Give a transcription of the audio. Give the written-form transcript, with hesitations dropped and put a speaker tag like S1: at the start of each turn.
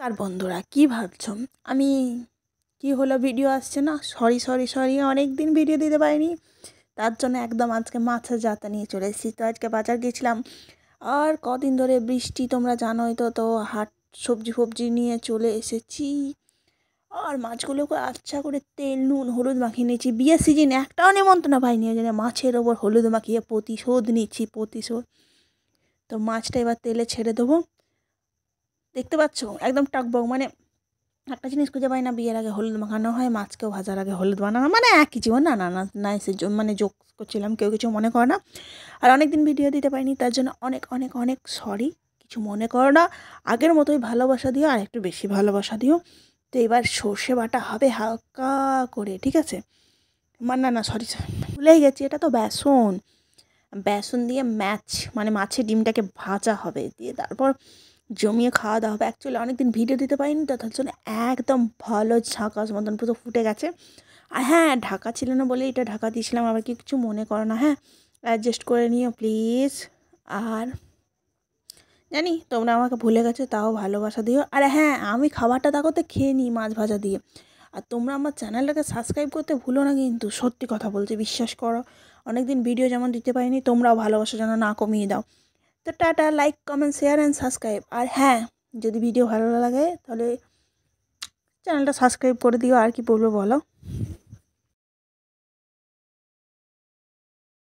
S1: কার বন্ধুরা কি ভাবছো আমি কি হলো ভিডিও আসছে না? সরি অনেক দিন ভিডিও দিতে পারিনি, তার জন্য একদম আজকে মাছের জাতা নিয়ে চলে এসেছি। তো আজকে বাজার গেছিলাম, আর কদিন ধরে বৃষ্টি তোমরা জানোই তো, হাট সবজি ফবজি নিয়ে চলে এসেছি। আর মাছগুলোকে আচ্ছা করে তেল নুন হলুদ মাখিয়ে নিয়েছি। বিয়ের সিজনে একটাও নেমন্তন্ন পাইনি, ওই জন্য মাছের ওপর হলুদ মাখিয়ে প্রতিশোধ নিচ্ছি, প্রতিশোধ। তো মাছটা এবার তেলে ছেড়ে দেবো। দেখতে পাচ্ছ একদম টকবক, মানে একটা জিনিস খুঁজে পাই না, বিয়ের আগে হলুদ মাখানো হয়, মাছকেও ভাজার আগে হলুদ বানানো, মানে একই জীবন। না না না না এসে মানে যোগ করছিলাম, কেউ কিছু মনে করো না। আর অনেক দিন ভিডিও দিতে পারিনি, তার জন্য অনেক অনেক অনেক সরি, কিছু মনে করো না। আগের মতোই ভালোবাসা দিও, আর একটু বেশি ভালোবাসা দিও। তো এবার সর্ষে বাটা হবে হালকা করে, ঠিক আছে? না না সরি, ভুলেই গেছি, এটা তো বেসন। বেসন দিয়ে মানে মাছের ডিমটাকে ভাজা হবে, দিয়ে তারপর জমিয়ে খাওয়া দাওয়া হবে। অ্যাকচুয়ালি অনেকদিন ভিডিও দিতে পারিনি তো, তার জন্য একদম ভালো ঝাঁকাস মতন পুরো ফুটে গেছে। আর হ্যাঁ, ঢাকা ছিল না বলে এটা ঢাকা দিয়েছিলাম, আবার কিছু মনে করো না, হ্যাঁ? অ্যাডজাস্ট করে নিও প্লিজ। আর জানি তোমরা আমাকে ভুলে গেছো, তাও ভালোবাসা দিও। আর হ্যাঁ, আমি খাবারটা তাকতে খেয়ে নিই মাছ ভাজা দিয়ে। আর তোমরা আমার চ্যানেলটাকে সাবস্ক্রাইব করতে ভুলো না কিন্তু, সত্যি কথা বলছি, বিশ্বাস করো। অনেকদিন ভিডিও যেমন দিতে পারিনি, তোমরাও ভালোবাসা যেন না কমিয়ে দাও। তো tata, like comment share and subscribe. আর হ্যাঁ, যদি ভিডিও ভালো লাগে তাহলে চ্যানেলটা সাবস্ক্রাইব করে দিও। আর কি বলবো বলো?